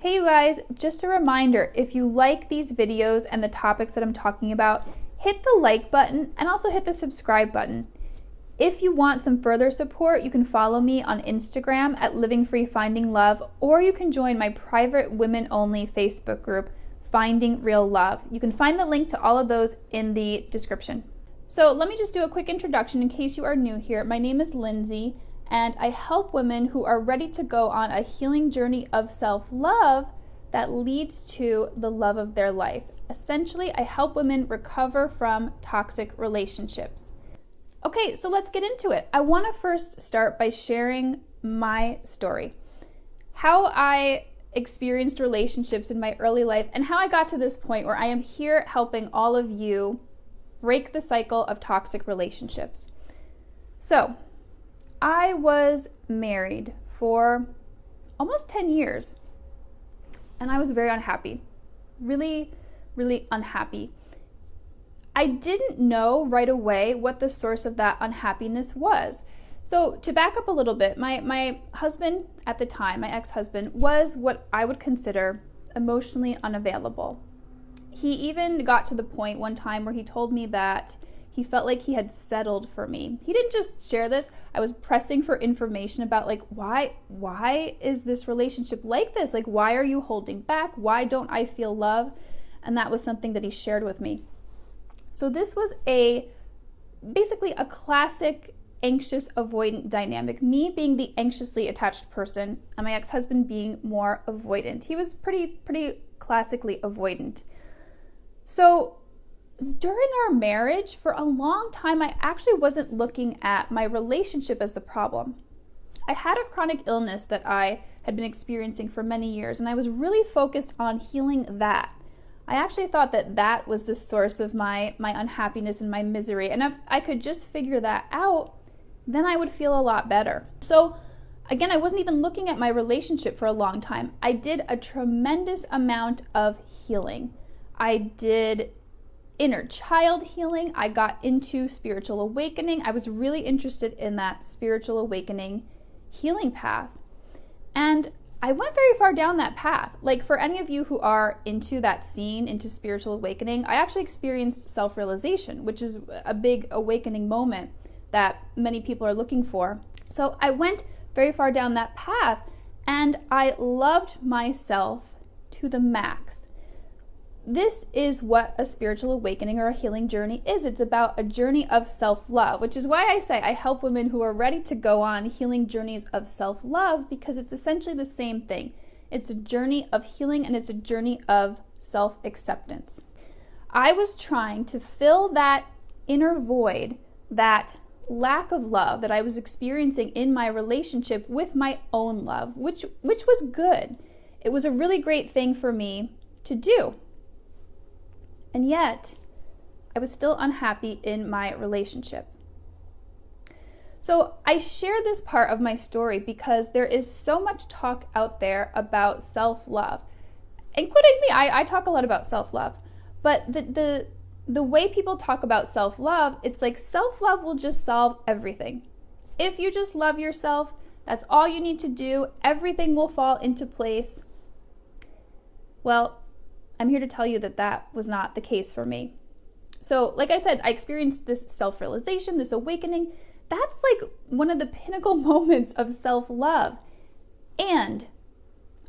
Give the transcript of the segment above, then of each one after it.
Hey you guys, just a reminder, if you like these videos and the topics that I'm talking about, hit the like button and also hit the subscribe button. If you want some further support, you can follow me on Instagram at Living Free Finding Love, or you can join my private women-only Facebook group, Finding Real Love. You can find the link to all of those in the description. So let me just do a quick introduction in case you are new here. My name is Lindsay, and I help women who are ready to go on a healing journey of self-love that leads to the love of their life. Essentially, I help women recover from toxic relationships. Okay, so let's get into it. I want to first start by sharing my story. How I experienced relationships in my early life and how I got to this point where I am here helping all of you break the cycle of toxic relationships. So, I was married for almost 10 years and I was very unhappy. Really, really unhappy. I didn't know right away what the source of that unhappiness was. So to back up a little bit, my husband at the time, my ex-husband, was what I would consider emotionally unavailable. He even got to the point one time where he told me that he felt like he had settled for me. He didn't just share this. I was pressing for information about why is this relationship like this? Like, why are you holding back? Why don't I feel love? And that was something that he shared with me. So this was basically a classic anxious avoidant dynamic. Me being the anxiously attached person and my ex-husband being more avoidant. He was pretty classically avoidant. So during our marriage, for a long time, I actually wasn't looking at my relationship as the problem. I had a chronic illness that I had been experiencing for many years, and I was really focused on healing that. I actually thought that that was the source of my unhappiness and my misery, and if I could just figure that out, then I would feel a lot better. So again, I wasn't even looking at my relationship for a long time. I did a tremendous amount of healing. I did inner child healing. I got into spiritual awakening. I was really interested in that spiritual awakening healing path. And I went very far down that path. Like, for any of you who are into that scene, into spiritual awakening, I actually experienced self-realization, which is a big awakening moment that many people are looking for. So I went very far down that path and I loved myself to the max. This is what a spiritual awakening or a healing journey is. It's about a journey of self-love, which is why I say I help women who are ready to go on healing journeys of self-love, because it's essentially the same thing. It's a journey of healing and it's a journey of self-acceptance. I was trying to fill that inner void, that lack of love that I was experiencing in my relationship with my own love, which was good. It was a really great thing for me to do. And yet, I was still unhappy in my relationship. So I share this part of my story because there is so much talk out there about self-love, including me. I talk a lot about self-love, but the way people talk about self-love, it's like self-love will just solve everything. If you just love yourself, that's all you need to do. Everything will fall into place. Well, I'm here to tell you that that was not the case for me. So, like I said, I experienced this self-realization, this awakening. That's like one of the pinnacle moments of self-love. And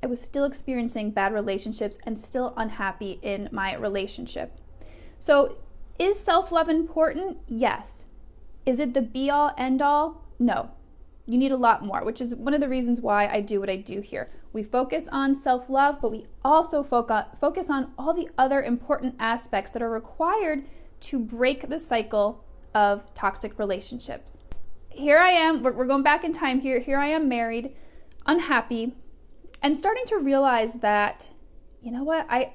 I was still experiencing bad relationships and still unhappy in my relationship. So, is self-love important? Yes. Is it the be-all, end-all? No. You need a lot more, which is one of the reasons why I do what I do here. We focus on self-love, but we also focus on all the other important aspects that are required to break the cycle of toxic relationships. Here I am, we're going back in time here. Here I am married, unhappy, and starting to realize that, you know what, I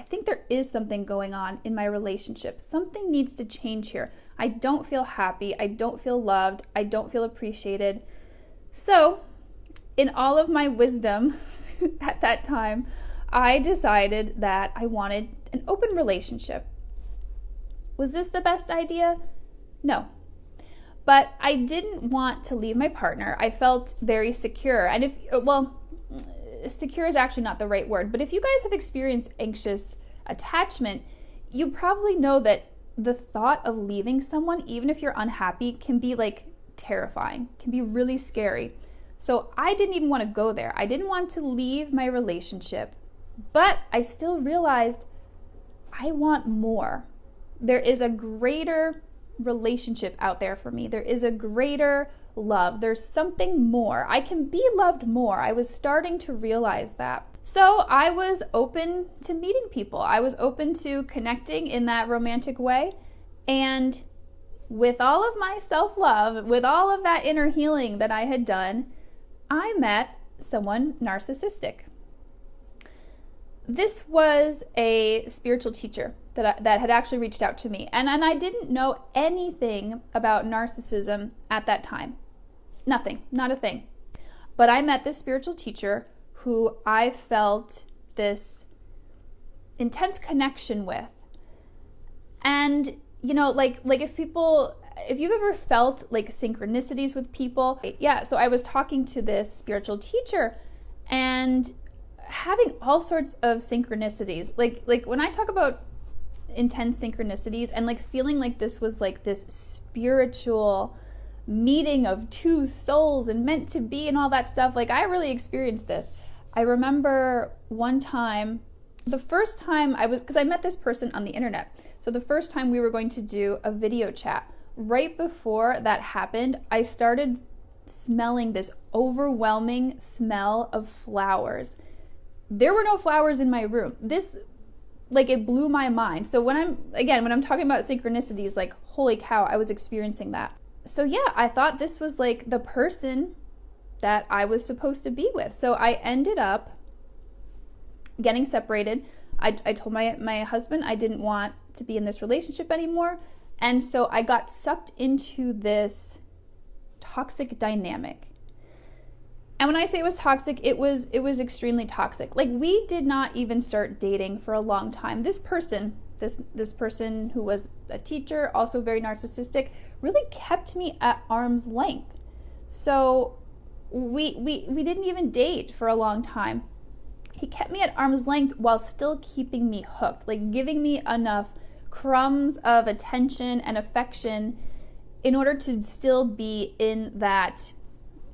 think there is something going on in my relationship. Something needs to change here. I don't feel happy. I don't feel loved. I don't feel appreciated. So, in all of my wisdom at that time, I decided that I wanted an open relationship. Was this the best idea? No. But I didn't want to leave my partner. I felt very secure. And secure is actually not the right word, but if you guys have experienced anxious attachment, you probably know that the thought of leaving someone, even if you're unhappy, can be like terrifying, can be really scary. So I didn't even want to go there. I didn't want to leave my relationship, but I still realized I want more. There is a greater relationship out there for me. There is a greater love. There's something more. I can be loved more. I was starting to realize that. So I was open to meeting people. I was open to connecting in that romantic way. And with all of my self-love, with all of that inner healing that I had done, I met someone narcissistic. This was a spiritual teacher that had actually reached out to me. And I didn't know anything about narcissism at that time. Nothing, not a thing. But I met this spiritual teacher who I felt this intense connection with. And, you know, like if you've ever felt like synchronicities with people, yeah, so I was talking to this spiritual teacher and having all sorts of synchronicities. Like when I talk about intense synchronicities and like feeling like this was like this spiritual meeting of two souls and meant to be and all that stuff, like I really experienced this. I remember one time, the first time because I met this person on the internet. So the first time we were going to do a video chat, right before that happened, I started smelling this overwhelming smell of flowers. There were no flowers in my room. This, like, it blew my mind. So when I'm talking about synchronicities, like, holy cow, I was experiencing that. So yeah, I thought this was like the person that I was supposed to be with. So I ended up getting separated. I told my husband I didn't want to be in this relationship anymore. And so I got sucked into this toxic dynamic. And when I say it was toxic, it was extremely toxic. Like, we did not even start dating for a long time. This person who was a teacher, also very narcissistic, really kept me at arm's length. So we didn't even date for a long time. He kept me at arm's length while still keeping me hooked, like giving me enough crumbs of attention and affection in order to still be in that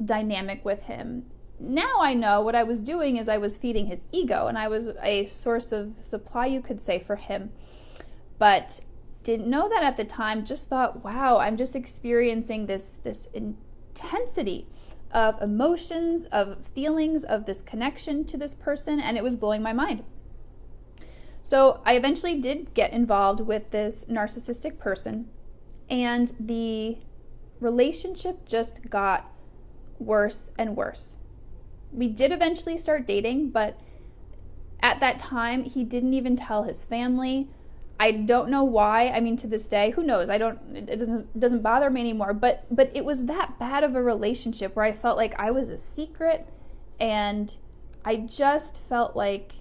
dynamic with him. Now I know what I was doing is I was feeding his ego, and I was a source of supply, you could say, for him. But didn't know that at the time, just thought, wow, I'm just experiencing this intensity of emotions, of feelings, of this connection to this person, and it was blowing my mind. So I eventually did get involved with this narcissistic person, and the relationship just got worse and worse. We did eventually start dating, but at that time, he didn't even tell his family. I don't know why. I mean, to this day, who knows? It doesn't bother me anymore, but it was that bad of a relationship where I felt like I was a secret, and I just felt like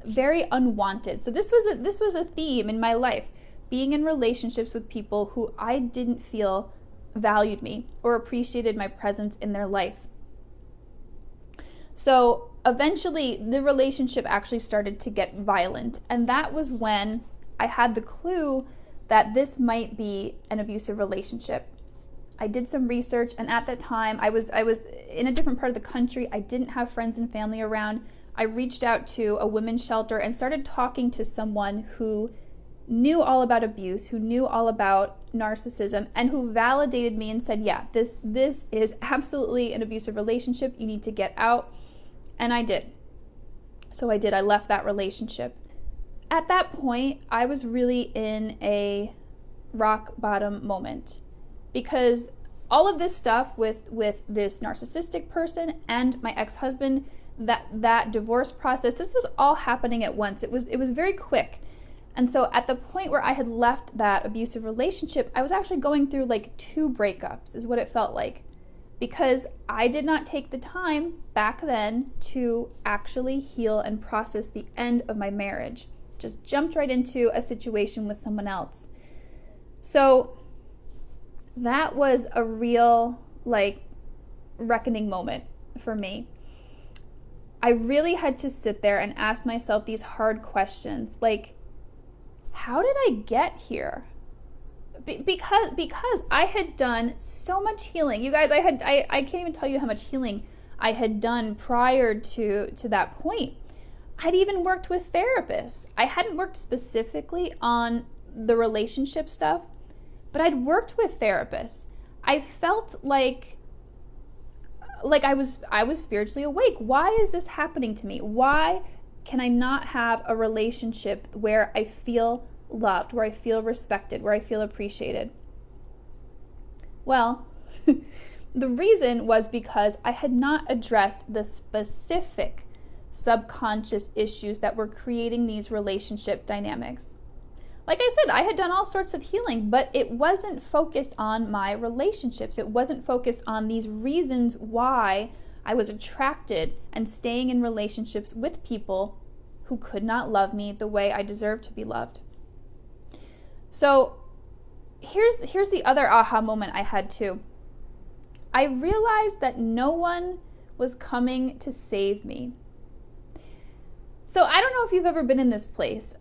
very unwanted. So this was a theme in my life, being in relationships with people who I didn't feel valued me or appreciated my presence in their life. So eventually the relationship actually started to get violent, and that was when I had the clue that this might be an abusive relationship. I did some research, and at that time I was in a different part of the country. I didn't have friends and family around. I reached out to a women's shelter and started talking to someone who knew all about abuse, who knew all about narcissism, and who validated me and said, yeah, this is absolutely an abusive relationship. You need to get out. And I did. So I did. I left that relationship. At that point, I was really in a rock bottom moment, because all of this stuff with this narcissistic person and my ex-husband, that divorce process, this was all happening at once. It was very quick. And so at the point where I had left that abusive relationship, I was actually going through like 2 breakups, is what it felt like, because I did not take the time back then to actually heal and process the end of my marriage. Just jumped right into a situation with someone else. So that was a real, like, reckoning moment for me. I really had to sit there and ask myself these hard questions, like, how did I get here? Because I had done so much healing. You guys, I can't even tell you how much healing I had done prior to that point. I'd even worked with therapists. I hadn't worked specifically on the relationship stuff, but I'd worked with therapists. I felt like I was spiritually awake. Why is this happening to me? Why can I not have a relationship where I feel loved, where I feel respected, where I feel appreciated? Well, the reason was because I had not addressed the specific subconscious issues that were creating these relationship dynamics. Like I said, I had done all sorts of healing, but it wasn't focused on my relationships. It wasn't focused on these reasons why I was attracted and staying in relationships with people who could not love me the way I deserved to be loved. So here's the other aha moment I had too. I realized that no one was coming to save me. So I don't know if you've ever been in this place.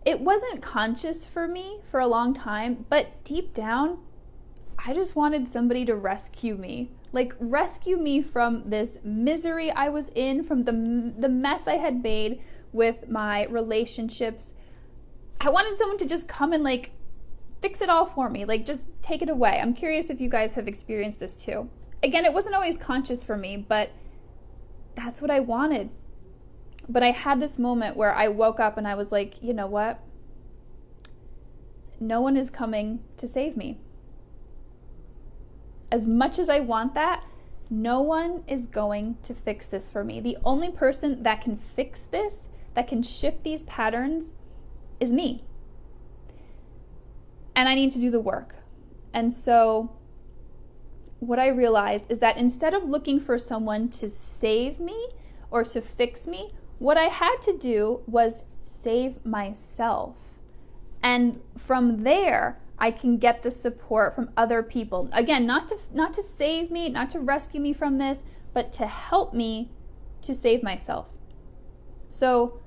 It wasn't conscious for me for a long time, but deep down, I just wanted somebody to rescue me. Like, rescue me from this misery I was in, from the mess I had made with my relationships. I wanted someone to just come and like fix it all for me, like just take it away. I'm curious if you guys have experienced this too. Again, it wasn't always conscious for me, but that's what I wanted. But I had this moment where I woke up and I was like, you know what? No one is coming to save me. As much as I want that, no one is going to fix this for me. The only person that can fix this, that can shift these patterns, is me. And I need to do the work. And so what I realized is that instead of looking for someone to save me or to fix me, what I had to do was save myself. And from there, I can get the support from other people. Again, not to save me, not to rescue me from this, but to help me to save myself. So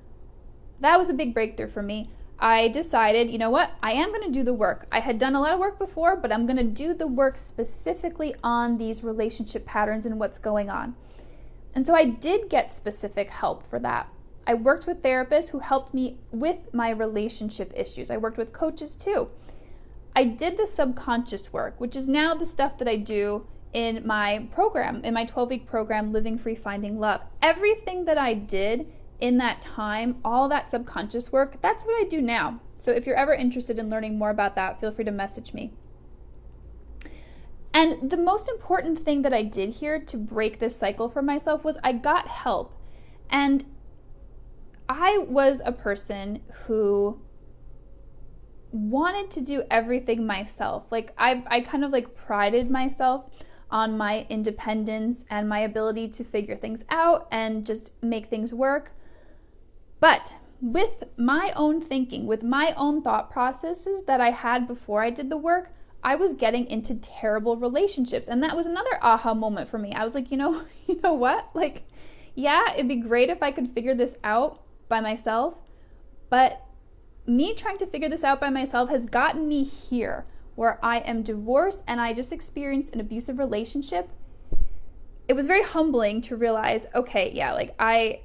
that was a big breakthrough for me. I decided, you know what, I am going to do the work. I had done a lot of work before, but I'm going to do the work specifically on these relationship patterns and what's going on. And so I did get specific help for that. I worked with therapists who helped me with my relationship issues. I worked with coaches too. I did the subconscious work, which is now the stuff that I do in my program, in my 12-week program, Living Free, Finding Love. Everything that I did in that time, all that subconscious work, that's what I do now. So if you're ever interested in learning more about that, feel free to message me. And the most important thing that I did here to break this cycle for myself was I got help. And I was a person who wanted to do everything myself. Like I kind of like prided myself on my independence and my ability to figure things out and just make things work. But with my own thinking, with my own thought processes that I had before I did the work, I was getting into terrible relationships. And that was another aha moment for me. I was like, you know what? Like, yeah, it'd be great if I could figure this out by myself, but me trying to figure this out by myself has gotten me here where I am divorced and I just experienced an abusive relationship. It was very humbling to realize, okay, yeah, like I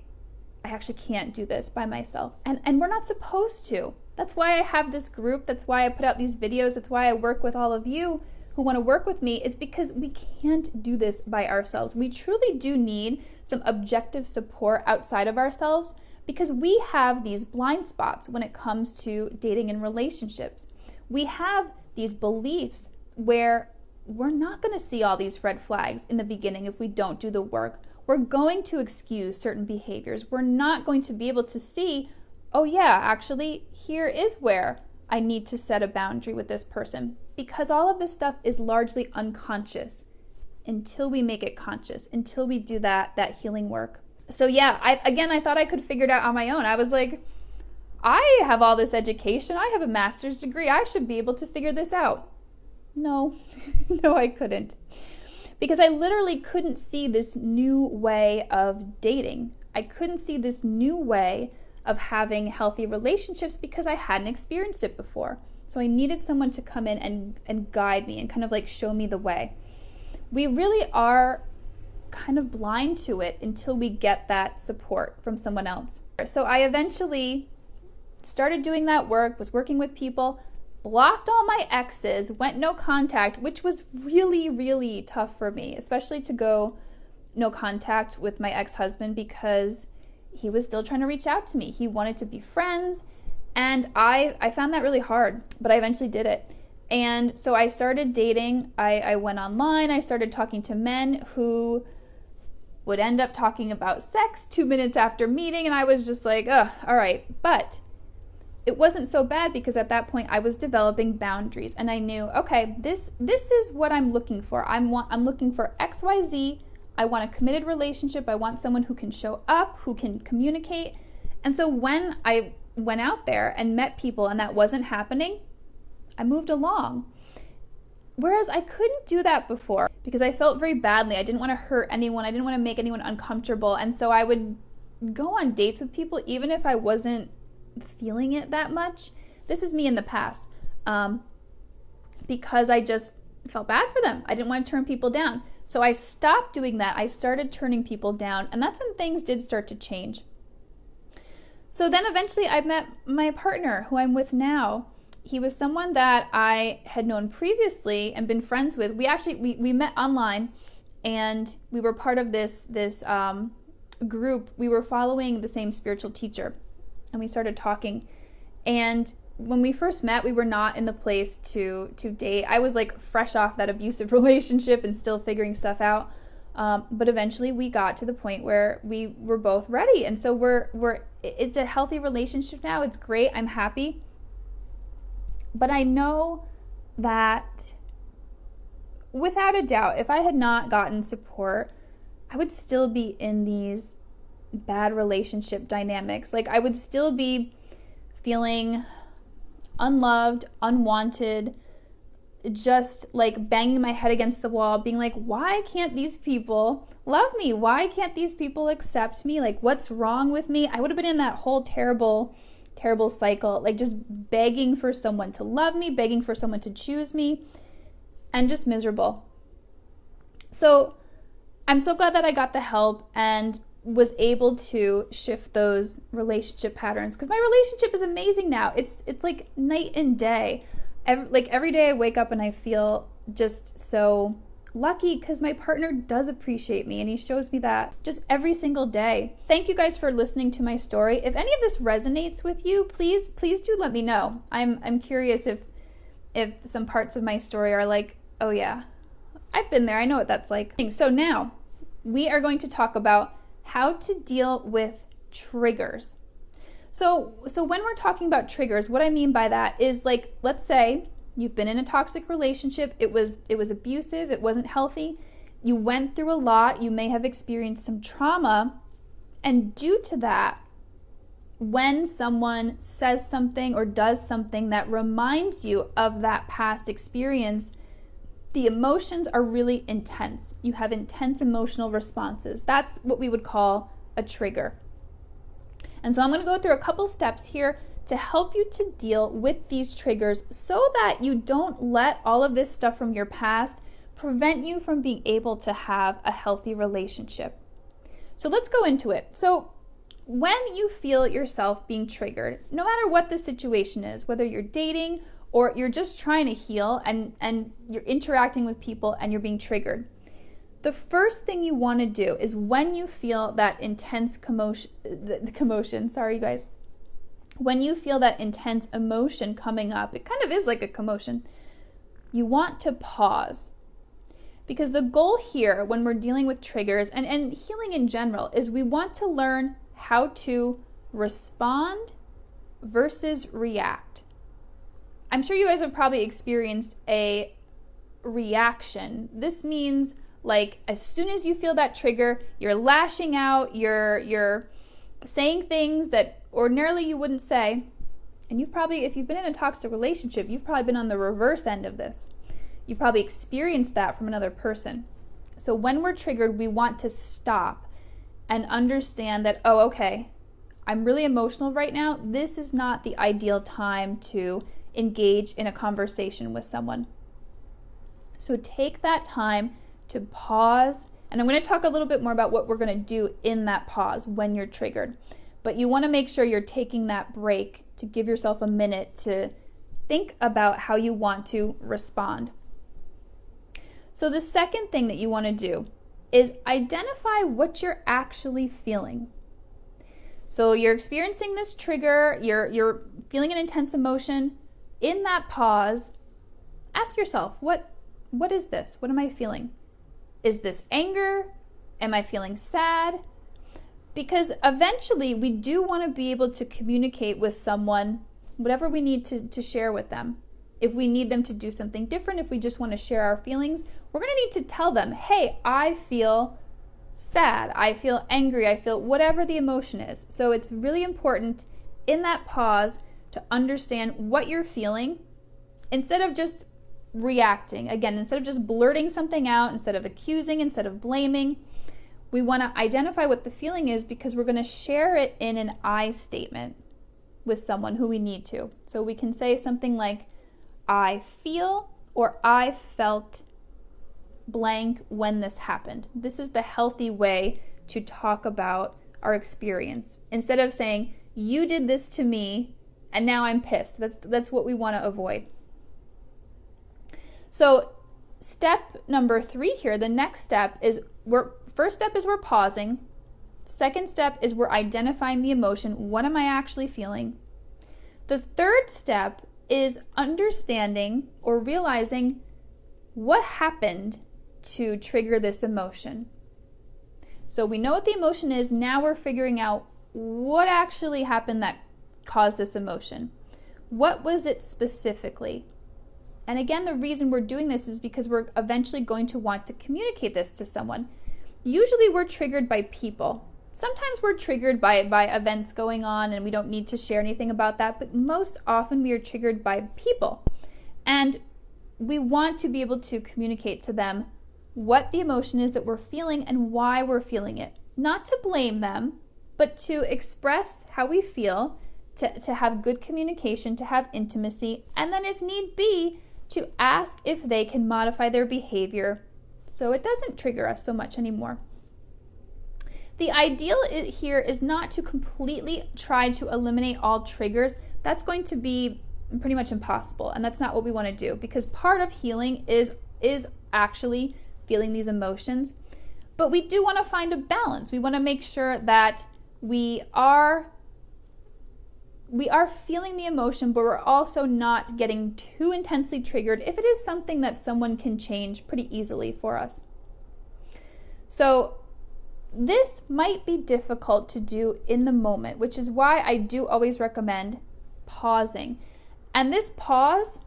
actually can't do this by myself. And we're not supposed to. That's why I have this group. That's why I put out these videos. That's why I work with all of you who want to work with me, is because we can't do this by ourselves. We truly do need some objective support outside of ourselves, because we have these blind spots when it comes to dating and relationships. We have these beliefs where we're not going to see all these red flags in the beginning if we don't do the work. We're going to excuse certain behaviors. We're not going to be able to see, oh yeah, actually, here is where I need to set a boundary with this person, because all of this stuff is largely unconscious until we make it conscious, until we do that healing work. So yeah, I thought I could figure it out on my own. I was like, I have all this education. I have a master's degree. I should be able to figure this out. No, no, I couldn't. Because I literally couldn't see this new way of dating. I couldn't see this new way of having healthy relationships because I hadn't experienced it before. So I needed someone to come in and guide me and kind of like show me the way. We really are kind of blind to it until we get that support from someone else. So I eventually started doing that work, was working with people, blocked all my exes, went no contact, which was really, really tough for me, especially to go no contact with my ex-husband because he was still trying to reach out to me. He wanted to be friends, and I found that really hard, but I eventually did it. And so I started dating. I went online. I started talking to men who would end up talking about sex 2 minutes after meeting, and I was just like, ugh, all right. But it wasn't so bad because at that point I was developing boundaries, and I knew, okay, this is what I'm looking for. I'm looking for XYZ. I want a committed relationship. I want someone who can show up, who can communicate. And so when I went out there and met people and that wasn't happening, I moved along. Whereas I couldn't do that before because I felt very badly. I didn't want to hurt anyone. I didn't want to make anyone uncomfortable. And so I would go on dates with people even if I wasn't feeling it that much. This is me in the past, because I just felt bad for them. I didn't want to turn people down. So I stopped doing that. I started turning people down, and that's when things did start to change. So then eventually I met my partner, who I'm with now. He was someone that I had known previously and been friends with. We met online, and we were part of this group. We were following the same spiritual teacher, and we started talking. And when we first met, we were not in the place to date. I was like fresh off that abusive relationship and still figuring stuff out. But eventually we got to the point where we were both ready. And so it's a healthy relationship now. It's great. I'm happy. But I know that without a doubt, if I had not gotten support, I would still be in these bad relationship dynamics. Like I would still be feeling unloved, unwanted, just like banging my head against the wall, being like, why can't these people love me? Why can't these people accept me? Like, what's wrong with me? I would have been in that whole terrible cycle, like just begging for someone to love me, begging for someone to choose me, and just miserable. So I'm so glad that I got the help and was able to shift those relationship patterns, because my relationship is amazing now. It's like night and day. Every day I wake up and I feel just so lucky because my partner does appreciate me, and he shows me that just every single day. Thank you guys for listening to my story. If any of this resonates with you, please do let me know. I'm curious if some parts of my story are like, oh yeah, I've been there. I know what that's like. So now we are going to talk about how to deal with triggers. So when we're talking about triggers, what I mean by that is, like, let's say you've been in a toxic relationship. It was abusive. It wasn't healthy. You went through a lot. You may have experienced some trauma. And due to that, when someone says something or does something that reminds you of that past experience, the emotions are really intense. You have intense emotional responses. That's what we would call a trigger. And so I'm going to go through a couple steps here to help you to deal with these triggers so that you don't let all of this stuff from your past prevent you from being able to have a healthy relationship. So let's go into it. So when you feel yourself being triggered, no matter what the situation is, whether you're dating or you're just trying to heal and you're interacting with people and you're being triggered, the first thing you want to do is when you feel that intense commotion, sorry you guys, when you feel that intense emotion coming up, it kind of is like a commotion, you want to pause. Because the goal here when we're dealing with triggers and healing in general is we want to learn how to respond versus react. I'm sure you guys have probably experienced a reaction. This means, like, as soon as you feel that trigger, you're lashing out, you're saying things that ordinarily you wouldn't say. And you've probably, if you've been in a toxic relationship, you've probably been on the reverse end of this. You probably experienced that from another person. So when we're triggered, we want to stop and understand that, oh, okay, I'm really emotional right now. This is not the ideal time to engage in a conversation with someone. So take that time to pause, and I'm going to talk a little bit more about what we're going to do in that pause when you're triggered. But you want to make sure you're taking that break to give yourself a minute to think about how you want to respond. So the second thing that you want to do is identify what you're actually feeling. So you're experiencing this trigger, you're feeling an intense emotion. In that pause, ask yourself, what is this? What am I feeling? Is this anger? Am I feeling sad? Because eventually we do want to be able to communicate with someone whatever we need to share with them. If we need them to do something different, if we just want to share our feelings, we're going to need to tell them, hey, I feel sad, I feel angry, I feel whatever the emotion is. So it's really important in that pause to understand what you're feeling instead of just reacting. Again, instead of just blurting something out, instead of accusing, instead of blaming, we want to identify what the feeling is because we're going to share it in an I statement with someone who we need to. So we can say something like, I feel or I felt blank when this happened. This is the healthy way to talk about our experience. Instead of saying, you did this to me and now I'm pissed. That's what we want to avoid. So step number 3 here, the next step is first step is we're pausing. Second step is we're identifying the emotion. What am I actually feeling? The third step is understanding or realizing what happened to trigger this emotion. So we know what the emotion is. Now we're figuring out what actually happened that caused this emotion. What was it specifically? And again, the reason we're doing this is because we're eventually going to want to communicate this to someone. Usually we're triggered by people. Sometimes we're triggered by events going on and we don't need to share anything about that, but most often we are triggered by people. And we want to be able to communicate to them what the emotion is that we're feeling and why we're feeling it. Not to blame them, but to express how we feel, to have good communication, to have intimacy, and then if need be, to ask if they can modify their behavior so it doesn't trigger us so much anymore. The ideal here is not to completely try to eliminate all triggers. That's going to be pretty much impossible, and that's not what we want to do, because part of healing is actually feeling these emotions. But we do want to find a balance. We want to make sure that we are feeling the emotion, but we're also not getting too intensely triggered if it is something that someone can change pretty easily for us. So this might be difficult to do in the moment, which is why I do always recommend pausing. And this pause,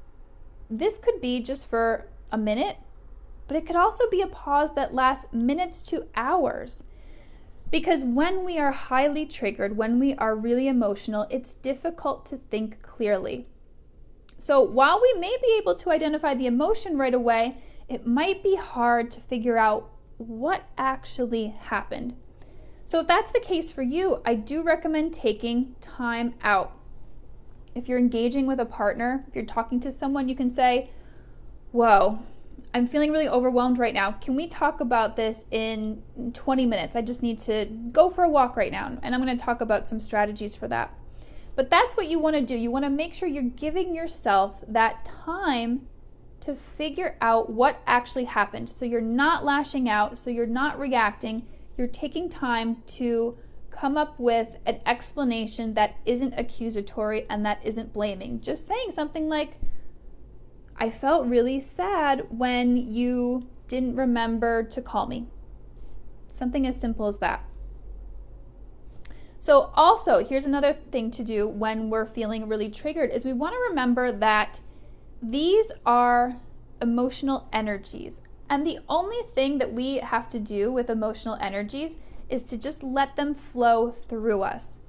this could be just for a minute, but it could also be a pause that lasts minutes to hours. Because when we are highly triggered, when we are really emotional, it's difficult to think clearly. So while we may be able to identify the emotion right away, it might be hard to figure out what actually happened. So if that's the case for you, I do recommend taking time out. If you're engaging with a partner, if you're talking to someone, you can say, whoa, I'm feeling really overwhelmed right now. Can we talk about this in 20 minutes? I just need to go for a walk right now. And I'm going to talk about some strategies for that. But that's what you want to do. You want to make sure you're giving yourself that time to figure out what actually happened. So you're not lashing out, so you're not reacting. You're taking time to come up with an explanation that isn't accusatory and that isn't blaming. Just saying something like, I felt really sad when you didn't remember to call me. Something as simple as that. So also, here's another thing to do when we're feeling really triggered is we want to remember that these are emotional energies. And the only thing that we have to do with emotional energies is to just let them flow through us.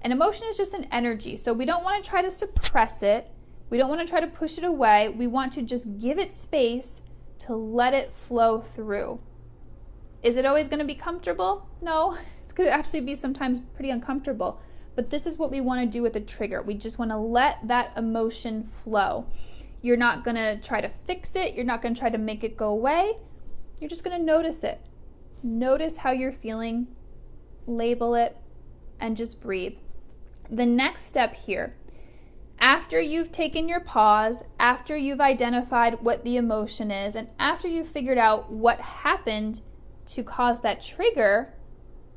An emotion is just an energy, so we don't want to try to suppress it. We don't want to try to push it away. We want to just give it space to let it flow through. Is it always going to be comfortable? No, It's going to actually be sometimes pretty uncomfortable. But this is what we want to do with a trigger. We just want to let that emotion flow. You're not going to try to fix it. You're not going to try to make it go away. You're just going to notice it. Notice how you're feeling, label it, and just breathe. The next step here, after you've taken your pause, after you've identified what the emotion is, and after you've figured out what happened to cause that trigger,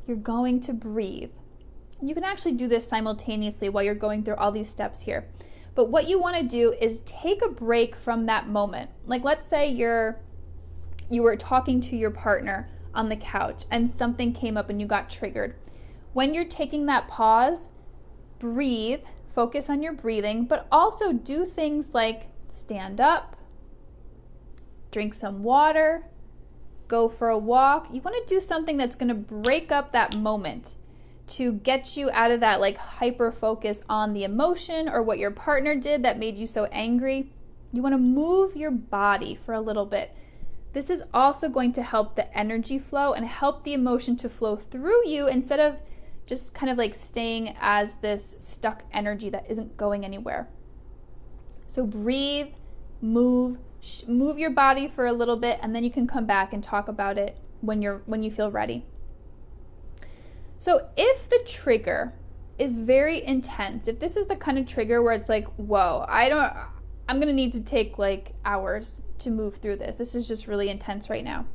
you're going to breathe. You can actually do this simultaneously while you're going through all these steps here. But what you want to do is take a break from that moment. Like, let's say you were talking to your partner on the couch and something came up and you got triggered. When you're taking that pause, breathe, focus on your breathing, but also do things like stand up, drink some water, go for a walk. You want to do something that's going to break up that moment to get you out of that like hyper focus on the emotion or what your partner did that made you so angry. You want to move your body for a little bit. This is also going to help the energy flow and help the emotion to flow through you instead of just kind of like staying as this stuck energy that isn't going anywhere. So breathe, move your body for a little bit, and then you can come back and talk about it when you feel ready. So if the trigger is very intense, if this is the kind of trigger where it's like, whoa, I'm going to need to take like hours to move through this. This is just really intense right now.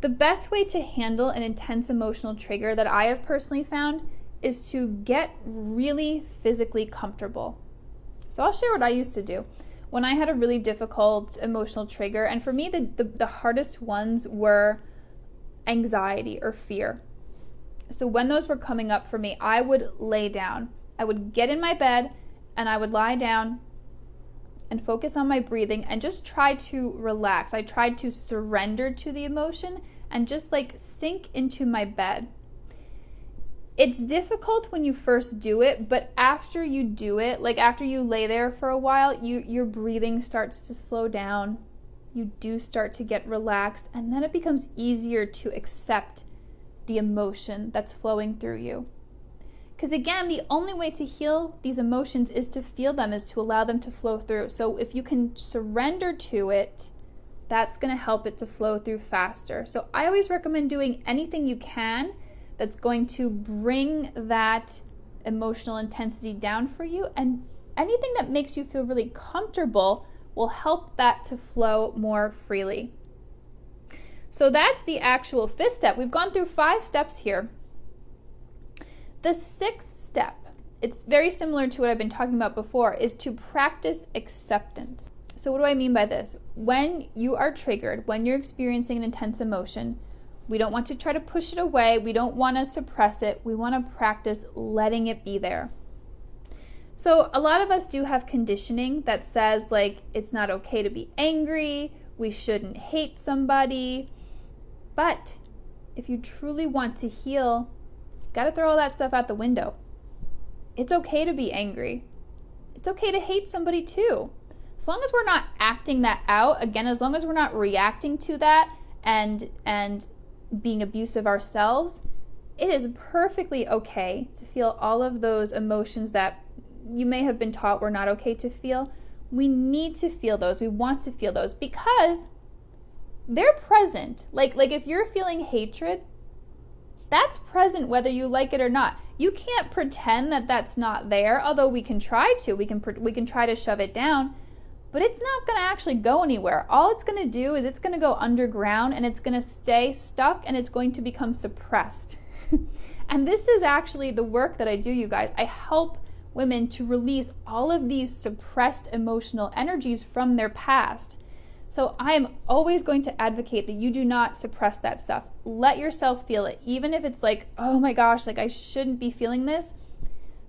The best way to handle an intense emotional trigger that I have personally found is to get really physically comfortable. So I'll share what I used to do when I had a really difficult emotional trigger. And for me, the hardest ones were anxiety or fear. So when those were coming up for me, I would lay down. I would get in my bed and I would lie down and focus on my breathing and just try to relax. I tried to surrender to the emotion and just like sink into my bed. It's difficult when you first do it, but after you do it, like after you lay there for a while, your breathing starts to slow down. You do start to get relaxed, and then it becomes easier to accept the emotion that's flowing through you. Because again, the only way to heal these emotions is to feel them, is to allow them to flow through. So if you can surrender to it, that's going to help it to flow through faster. So I always recommend doing anything you can that's going to bring that emotional intensity down for you, and anything that makes you feel really comfortable will help that to flow more freely. So that's the actual fifth step. We've gone through 5 steps here. The 6th step, it's very similar to what I've been talking about before, is to practice acceptance. So what do I mean by this? When you are triggered, when you're experiencing an intense emotion, we don't want to try to push it away. We don't want to suppress it. We want to practice letting it be there. So a lot of us do have conditioning that says like it's not okay to be angry, we shouldn't hate somebody. But if you truly want to heal, you got to throw all that stuff out the window. It's okay to be angry. It's okay to hate somebody too. As long as we're not acting that out, again, as long as we're not reacting to that and being abusive ourselves, it is perfectly okay to feel all of those emotions that you may have been taught were not okay to feel. We need to feel those. We want to feel those because they're present. Like if you're feeling hatred, that's present whether you like it or not. You can't pretend that that's not there, although we can try to. We can try to shove it down, but it's not going to actually go anywhere. All it's going to do is it's going to go underground and it's going to stay stuck and it's going to become suppressed. And this is actually the work that I do, you guys. I help women to release all of these suppressed emotional energies from their past. So I am always going to advocate that you do not suppress that stuff. Let yourself feel it. Even if it's like, oh my gosh, like I shouldn't be feeling this.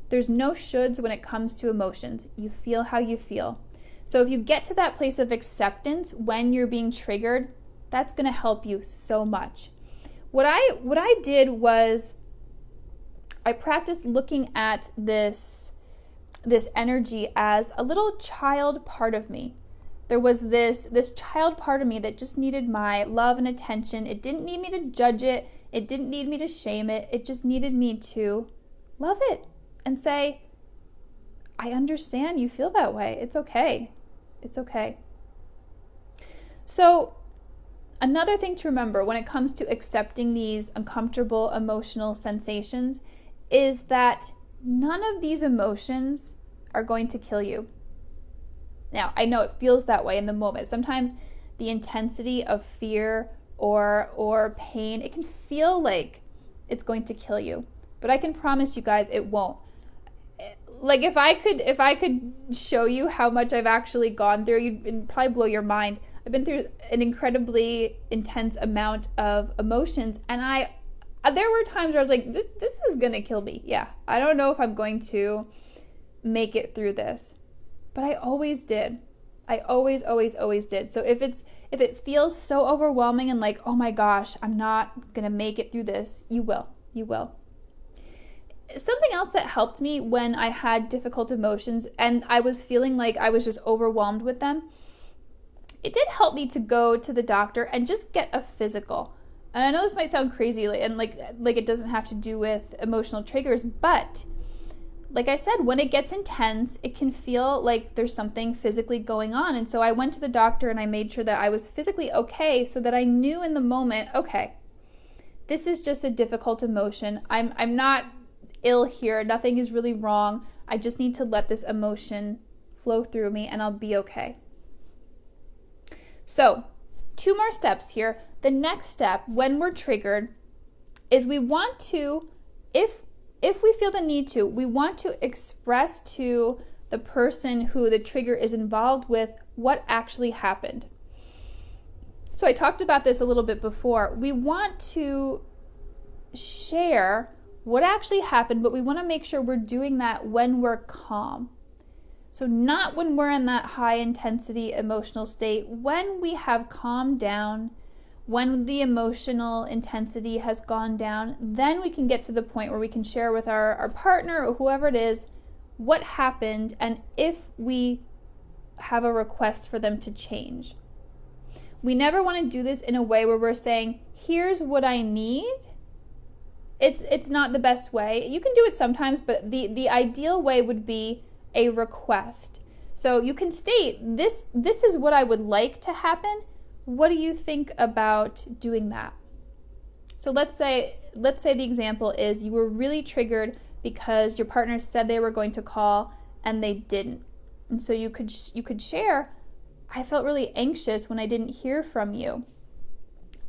There's no shoulds when it comes to emotions. You feel how you feel. So if you get to that place of acceptance when you're being triggered, that's going to help you so much. What I did was I practiced looking at this energy as a little child part of me. There was this child part of me that just needed my love and attention. It didn't need me to judge it. It didn't need me to shame it. It just needed me to love it and say, I understand you feel that way. It's okay. It's okay. So another thing to remember when it comes to accepting these uncomfortable emotional sensations is that none of these emotions are going to kill you. Now, I know it feels that way in the moment. Sometimes the intensity of fear or pain, it can feel like it's going to kill you. But I can promise you guys it won't. Like if I could show you how much I've actually gone through, it'd probably blow your mind. I've been through an incredibly intense amount of emotions, and there were times where I was like, this is gonna kill me. Yeah, I don't know if I'm going to make it through this. But I always did. I always did. So if it feels so overwhelming and like, oh my gosh, I'm not gonna make it through this, you will. You will. Something else that helped me when I had difficult emotions and I was feeling like I was just overwhelmed with them, it did help me to go to the doctor and just get a physical. And I know this might sound crazy and like it doesn't have to do with emotional triggers, but like I said, when it gets intense, it can feel like there's something physically going on. And so I went to the doctor and I made sure that I was physically okay so that I knew in the moment, okay, this is just a difficult emotion. I'm not ill here. Nothing is really wrong. I just need to let this emotion flow through me and I'll be okay. So 2 more steps here. The next step when we're triggered is we want to, if we feel the need to, we want to express to the person who the trigger is involved with what actually happened. So I talked about this a little bit before. We want to share what actually happened, but we want to make sure we're doing that when we're calm. So not when we're in that high intensity emotional state, when we have calmed down, when the emotional intensity has gone down, then we can get to the point where we can share with our partner or whoever it is what happened and if we have a request for them to change. We never want to do this in a way where we're saying, here's what I need. It's not the best way. You can do it sometimes, but the ideal way would be a request. So you can state, this is what I would like to happen. What do you think about doing that? So let's say the example is you were really triggered because your partner said they were going to call and they didn't. And so you could share, I felt really anxious when I didn't hear from you.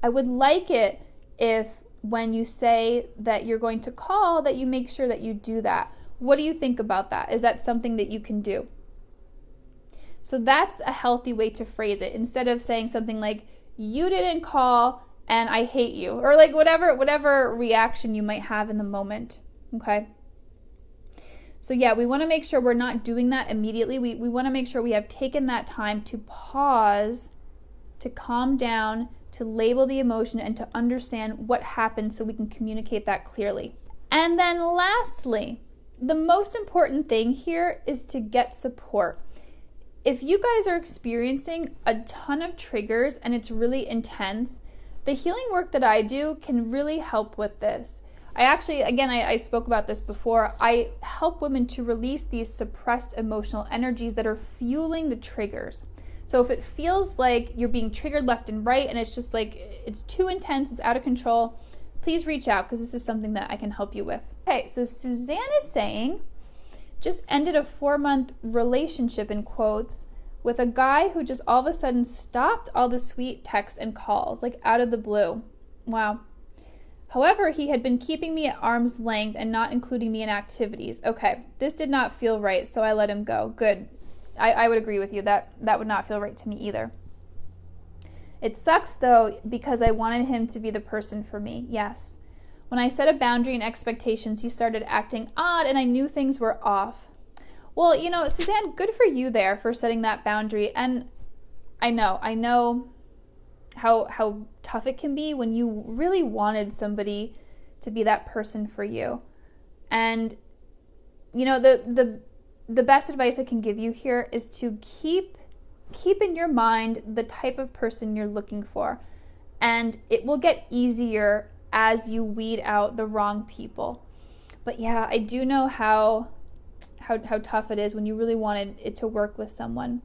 I would like it if when you say that you're going to call that you make sure that you do that. What do you think about that? Is that something that you can do? So that's a healthy way to phrase it instead of saying something like, you didn't call and I hate you, or like whatever reaction you might have in the moment, okay? So yeah, we want to make sure we're not doing that immediately. We want to make sure we have taken that time to pause, to calm down, to label the emotion, and to understand what happened so we can communicate that clearly. And then lastly, the most important thing here is to get support. If you guys are experiencing a ton of triggers and it's really intense, the healing work that I do can really help with this. I spoke about this before. I help women to release these suppressed emotional energies that are fueling the triggers. So if it feels like you're being triggered left and right and it's just like it's too intense, it's out of control, please reach out because this is something that I can help you with. Okay, so Suzanne is saying, just ended a 4-month relationship in quotes with a guy who just all of a sudden stopped all the sweet texts and calls, like out of the blue. Wow. However, he had been keeping me at arm's length and not including me in activities. Okay, this did not feel right, so I let him go. Good. I would agree with you. That would not feel right to me either. It sucks, though, because I wanted him to be the person for me. Yes. When I set a boundary and expectations, he started acting odd, and I knew things were off. Well, Suzanne, good for you there for setting that boundary. And I know how tough it can be when you really wanted somebody to be that person for you. And, the best advice I can give you here is to keep in your mind the type of person you're looking for. And it will get easier as you weed out the wrong people. But yeah, I do know how tough it is when you really wanted it to work with someone.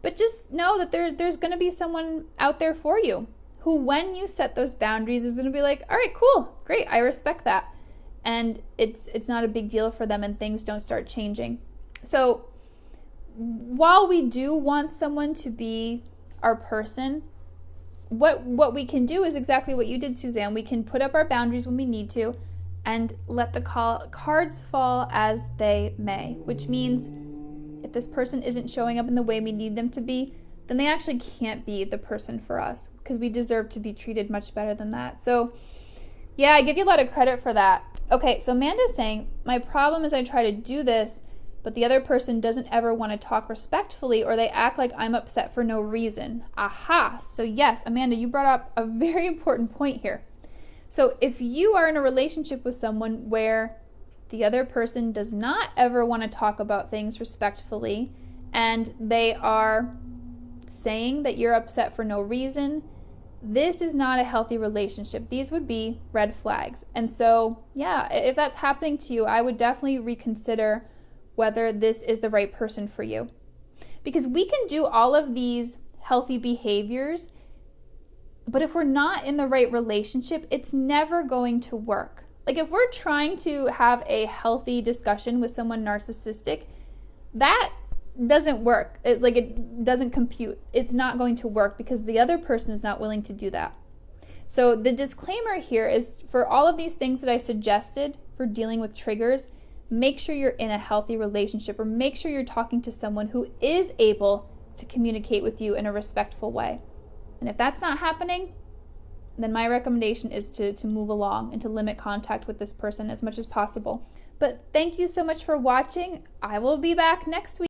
But just know that there's going to be someone out there for you who, when you set those boundaries, is going to be like, all right, cool, great, I respect that. And it's not a big deal for them, and things don't start changing. So while we do want someone to be our person, what we can do is exactly what you did, Suzanne. We can put up our boundaries when we need to and let the cards fall as they may, which means if this person isn't showing up in the way we need them to be, then they actually can't be the person for us, because we deserve to be treated much better than that. So yeah, I give you a lot of credit for that. Okay, so Amanda's saying, my problem is I try to do this, but the other person doesn't ever want to talk respectfully, or they act like I'm upset for no reason. Aha! So yes, Amanda, you brought up a very important point here. So if you are in a relationship with someone where the other person does not ever want to talk about things respectfully, and they are saying that you're upset for no reason, this is not a healthy relationship. These would be red flags. And so, yeah, if that's happening to you, I would definitely reconsider whether this is the right person for you. Because we can do all of these healthy behaviors, but if we're not in the right relationship, it's never going to work. Like if we're trying to have a healthy discussion with someone narcissistic, that doesn't work. It doesn't compute. It's not going to work because the other person is not willing to do that. So the disclaimer here is, for all of these things that I suggested for dealing with triggers, make sure you're in a healthy relationship, or make sure you're talking to someone who is able to communicate with you in a respectful way. And if that's not happening, then my recommendation is to move along and to limit contact with this person as much as possible. But thank you so much for watching. I will be back next week.